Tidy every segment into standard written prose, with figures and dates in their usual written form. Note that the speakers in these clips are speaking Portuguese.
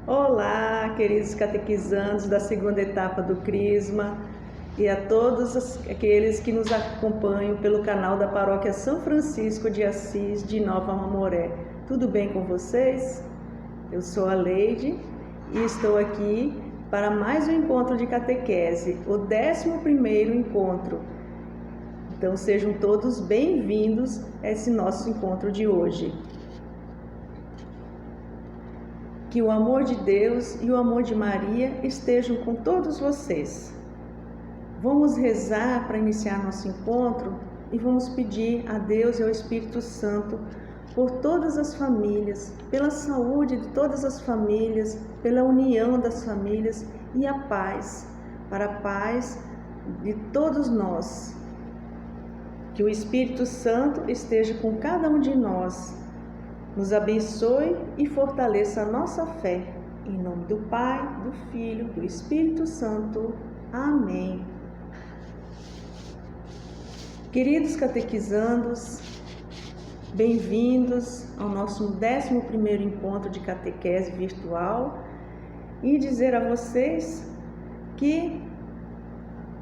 Olá, queridos catequizandos da segunda etapa do Crisma e a todos aqueles que nos acompanham pelo canal da Paróquia São Francisco de Assis de Nova Mamoré. Tudo bem com vocês? Eu sou a Leide e estou aqui para mais um encontro de catequese, o 11º encontro. Então sejam todos bem-vindos a esse nosso encontro de hoje. Que o amor de Deus e o amor de Maria estejam com todos vocês. Vamos rezar para iniciar nosso encontro e vamos pedir a Deus e ao Espírito Santo por todas as famílias, pela saúde de todas as famílias, pela união das famílias e a paz, para a paz de todos nós. Que o Espírito Santo esteja com cada um de nós, nos abençoe e fortaleça a nossa fé. Em nome do Pai, do Filho, do Espírito Santo. Amém. Queridos catequizandos, bem-vindos ao nosso 11º encontro de catequese virtual e dizer a vocês que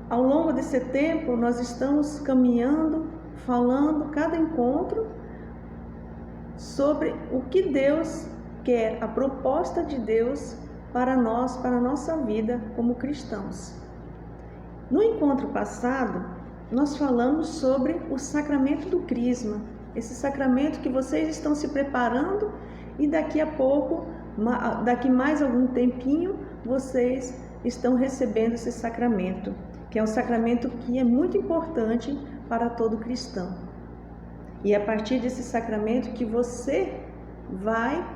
ao longo desse tempo nós estamos caminhando, falando cada encontro sobre o que Deus quer, a proposta de Deus para nós, para a nossa vida como cristãos. No encontro passado, nós falamos sobre o sacramento do Crisma, esse sacramento que vocês estão se preparando e daqui a pouco, daqui mais algum tempinho, vocês estão recebendo esse sacramento, que é um sacramento que é muito importante para todo cristão. E é a partir desse sacramento que você vai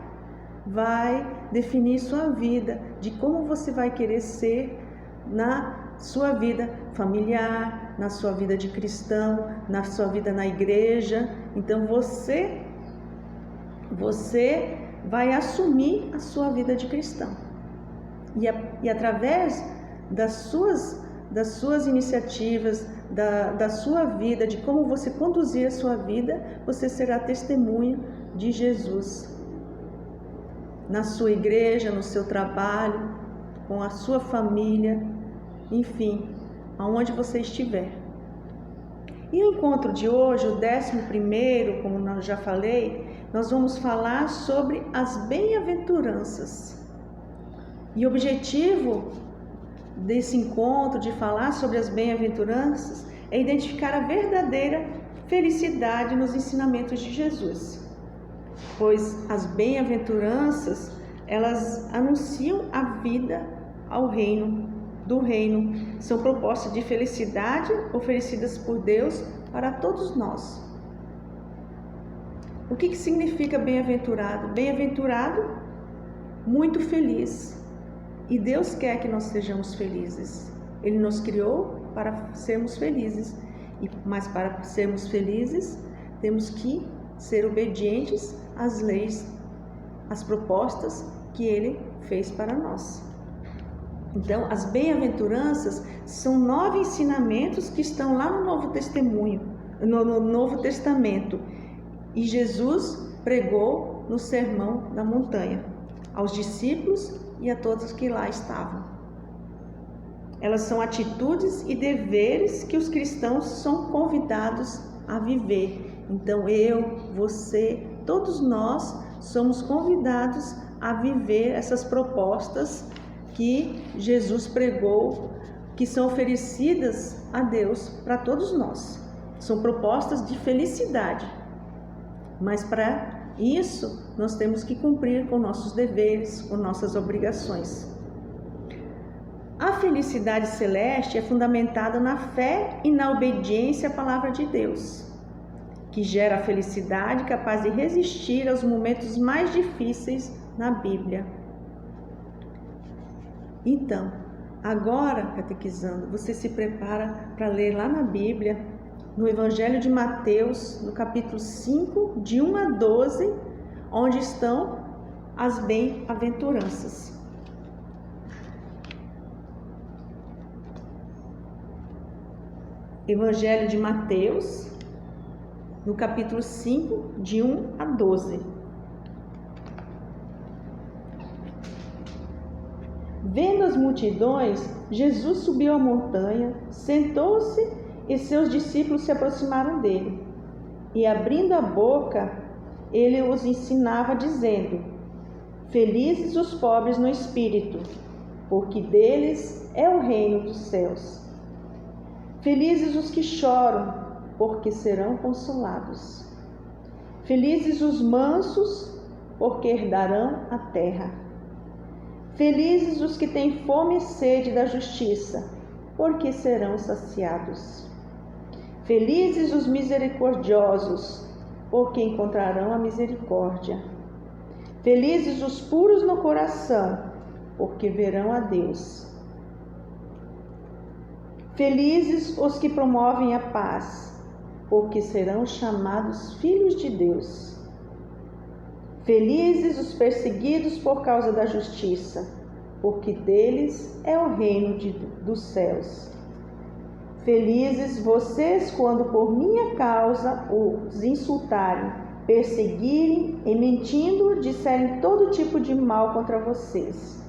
definir sua vida, de como você vai querer ser na sua vida familiar, na sua vida de cristão, na sua vida na igreja. Então você vai assumir a sua vida de cristão. E através das suas iniciativas, da sua vida, de como você conduzir a sua vida, você será testemunho de Jesus. Na sua igreja, no seu trabalho, com a sua família, enfim, aonde você estiver. E o encontro de hoje, o 11º, como eu já falei, nós vamos falar sobre as bem-aventuranças. E o objetivo desse encontro, de falar sobre as bem-aventuranças, é identificar a verdadeira felicidade nos ensinamentos de Jesus. Pois as bem-aventuranças, elas anunciam a vida do reino, são propostas de felicidade oferecidas por Deus para todos nós. O que significa bem-aventurado? Bem-aventurado, muito feliz. E Deus quer que nós sejamos felizes. Ele nos criou para sermos felizes. Mas para sermos felizes, temos que ser obedientes às leis, às propostas que Ele fez para nós. Então, as bem-aventuranças são 9 ensinamentos que estão lá no Novo Testamento. E Jesus pregou no Sermão da Montanha aos discípulos e a todos que lá estavam. Elas são atitudes e deveres que os cristãos são convidados a viver. Então eu, você, todos nós somos convidados a viver essas propostas que Jesus pregou, que são oferecidas a Deus para todos nós. São propostas de felicidade. Mas para isso, nós temos que cumprir com nossos deveres, com nossas obrigações. A felicidade celeste é fundamentada na fé e na obediência à palavra de Deus, que gera a felicidade capaz de resistir aos momentos mais difíceis na Bíblia. Então, agora, catequizando, você se prepara para ler lá na Bíblia, no Evangelho de Mateus, no capítulo 5, de 1 a 12, onde estão as bem-aventuranças. Evangelho de Mateus, no capítulo 5, de 1 a 12. Vendo as multidões, Jesus subiu a montanha, sentou-se e seus discípulos se aproximaram dele. E abrindo a boca, ele os ensinava, dizendo: Felizes os pobres no espírito, porque deles é o reino dos céus. Felizes os que choram, porque serão consolados. Felizes os mansos, porque herdarão a terra. Felizes os que têm fome e sede da justiça, porque serão saciados. Felizes os misericordiosos, porque encontrarão a misericórdia. Felizes os puros no coração, porque verão a Deus. Felizes os que promovem a paz, porque serão chamados filhos de Deus. Felizes os perseguidos por causa da justiça, porque deles é o reino dos céus. Felizes vocês quando por minha causa os insultarem, perseguirem e mentindo disserem todo tipo de mal contra vocês.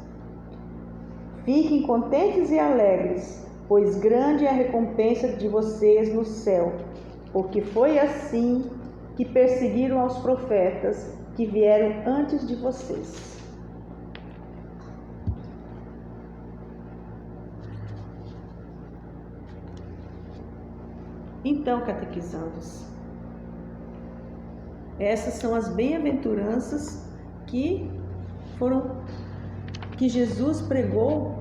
Fiquem contentes e alegres, pois grande é a recompensa de vocês no céu, porque foi assim que perseguiram aos profetas que vieram antes de vocês. Então, catequizandos, essas são as bem-aventuranças que Jesus pregou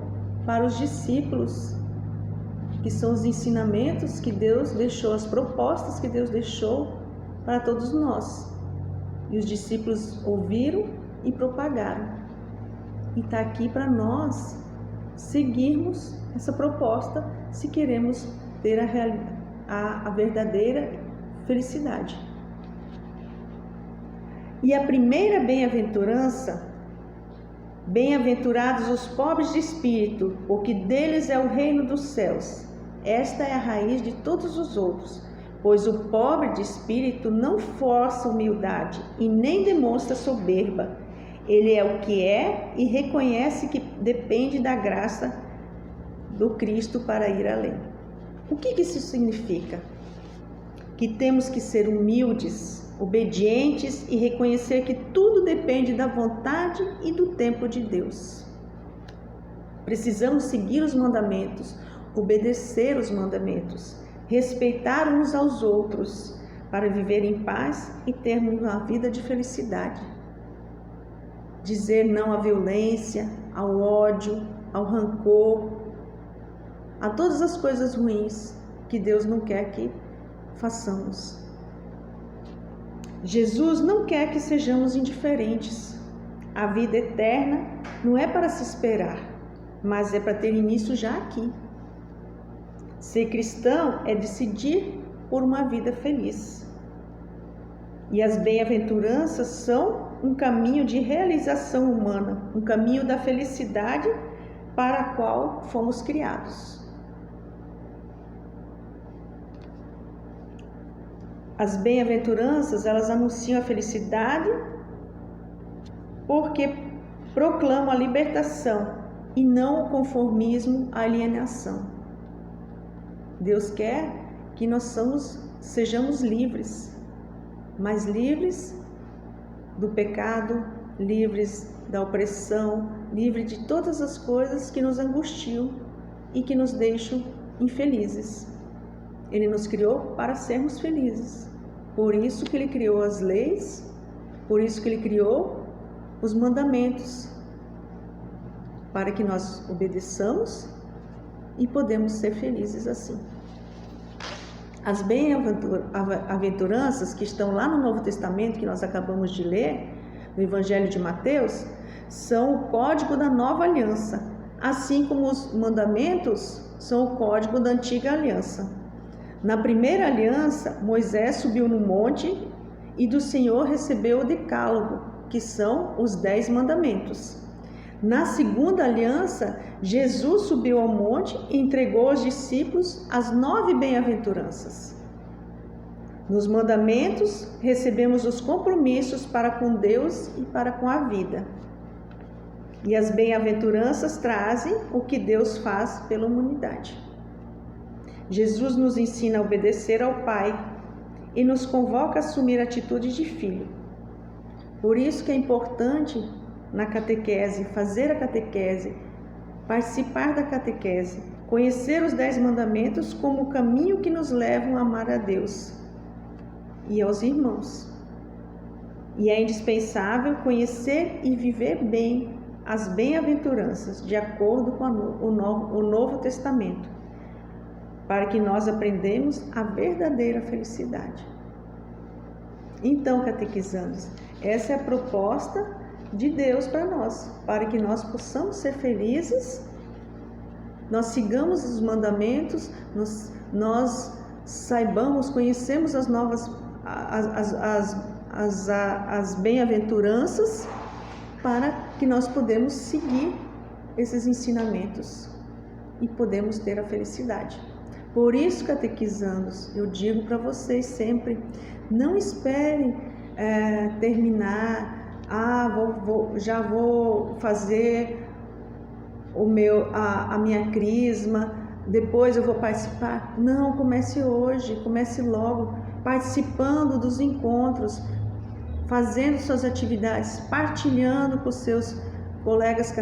para os discípulos, que são os ensinamentos que Deus deixou, as propostas que Deus deixou para todos nós. E os discípulos ouviram e propagaram. E está aqui para nós seguirmos essa proposta se queremos ter a verdadeira felicidade. E a primeira bem-aventurança: bem-aventurados os pobres de espírito, porque deles é o reino dos céus. Esta é a raiz de todos os outros, pois o pobre de espírito não força humildade e nem demonstra soberba. Ele é o que é e reconhece que depende da graça do Cristo para ir além. O que isso significa? Que temos que ser humildes, obedientes e reconhecer que tudo depende da vontade e do tempo de Deus. Precisamos seguir os mandamentos, obedecer os mandamentos, respeitar uns aos outros, para viver em paz e termos uma vida de felicidade. Dizer não à violência, ao ódio, ao rancor, a todas as coisas ruins que Deus não quer que façamos. Jesus não quer que sejamos indiferentes. A vida eterna não é para se esperar, mas é para ter início já aqui. Ser cristão é decidir por uma vida feliz. E as bem-aventuranças são um caminho de realização humana, um caminho da felicidade para a qual fomos criados. As bem-aventuranças, elas anunciam a felicidade porque proclamam a libertação e não o conformismo, a alienação. Deus quer que nós sejamos livres, mas livres do pecado, livres da opressão, livres de todas as coisas que nos angustiam e que nos deixam infelizes. Ele nos criou para sermos felizes. Por isso que Ele criou as leis, por isso que Ele criou os mandamentos, para que nós obedeçamos e podemos ser felizes assim. As bem-aventuranças que estão lá no Novo Testamento, que nós acabamos de ler, no Evangelho de Mateus, são o código da nova aliança, assim como os mandamentos são o código da antiga aliança. Na primeira aliança, Moisés subiu no monte e do Senhor recebeu o decálogo, que são os 10 mandamentos. Na segunda aliança, Jesus subiu ao monte e entregou aos discípulos as 9 bem-aventuranças. Nos mandamentos, recebemos os compromissos para com Deus e para com a vida. E as bem-aventuranças trazem o que Deus faz pela humanidade. Jesus nos ensina a obedecer ao Pai e nos convoca a assumir a atitude de filho. Por isso que é importante na catequese, fazer a catequese, participar da catequese, conhecer os 10 mandamentos como o caminho que nos levam a amar a Deus e aos irmãos. E é indispensável conhecer e viver bem as bem-aventuranças, de acordo com o Novo Testamento, para que nós aprendamos a verdadeira felicidade. Então, catequizandos, essa é a proposta de Deus para nós, para que nós possamos ser felizes, nós sigamos os mandamentos, nós saibamos, conhecemos as novas, as bem-aventuranças, para que nós podemos seguir esses ensinamentos e podemos ter a felicidade. Por isso, catequizandos, eu digo para vocês sempre, não esperem terminar, já vou fazer a minha crisma, depois eu vou participar. Não, comece hoje, comece logo, participando dos encontros, fazendo suas atividades, partilhando com seus colegas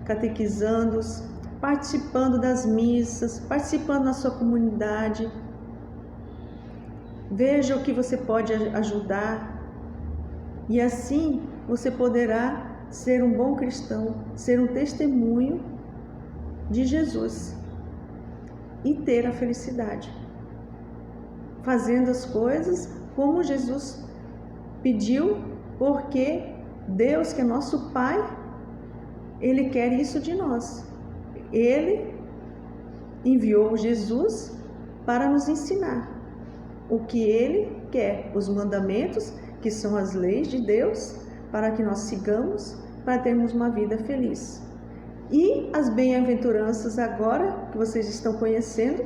catequizandos, participando das missas, participando na sua comunidade. Veja o que você pode ajudar e assim você poderá ser um bom cristão, ser um testemunho de Jesus e ter a felicidade, fazendo as coisas como Jesus pediu, porque Deus, que é nosso Pai, Ele quer isso de nós. Ele enviou Jesus para nos ensinar o que Ele quer, os mandamentos, que são as leis de Deus, para que nós sigamos, para termos uma vida feliz. E as bem-aventuranças agora, que vocês estão conhecendo,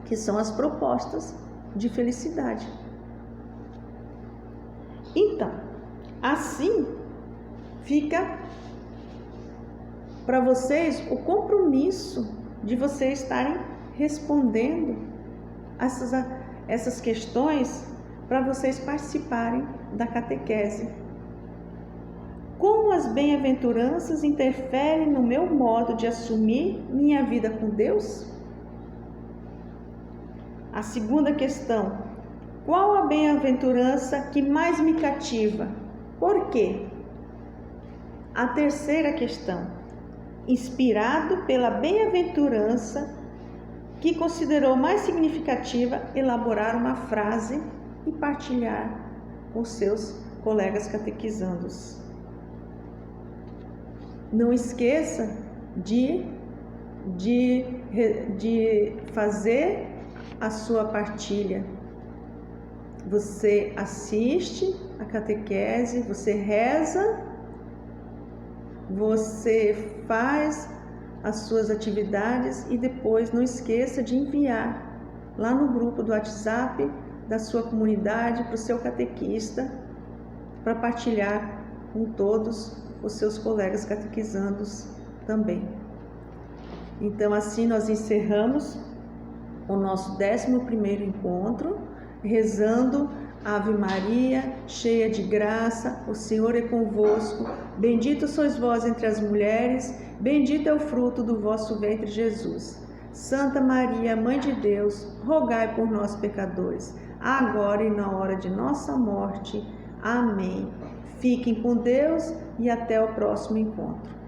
que são as propostas de felicidade. Então, assim fica para vocês o compromisso de vocês estarem respondendo essas questões para vocês participarem da catequese. Como as bem-aventuranças interferem no meu modo de assumir minha vida com Deus? A segunda questão: qual a bem-aventurança que mais me cativa? Por quê? A terceira questão: inspirado pela bem-aventurança que considerou mais significativa, elaborar uma frase e partilhar com seus colegas catequizandos. Não esqueça de fazer a sua partilha. Você assiste a catequese, você reza, você faz as suas atividades e depois não esqueça de enviar lá no grupo do WhatsApp da sua comunidade para o seu catequista, para partilhar com todos os seus colegas catequizandos também. Então, assim nós encerramos o nosso 11º encontro, rezando Ave Maria, cheia de graça, o Senhor é convosco, bendita sois vós entre as mulheres, bendito é o fruto do vosso ventre, Jesus. Santa Maria, Mãe de Deus, rogai por nós pecadores, agora e na hora de nossa morte. Amém. Fiquem com Deus e até o próximo encontro.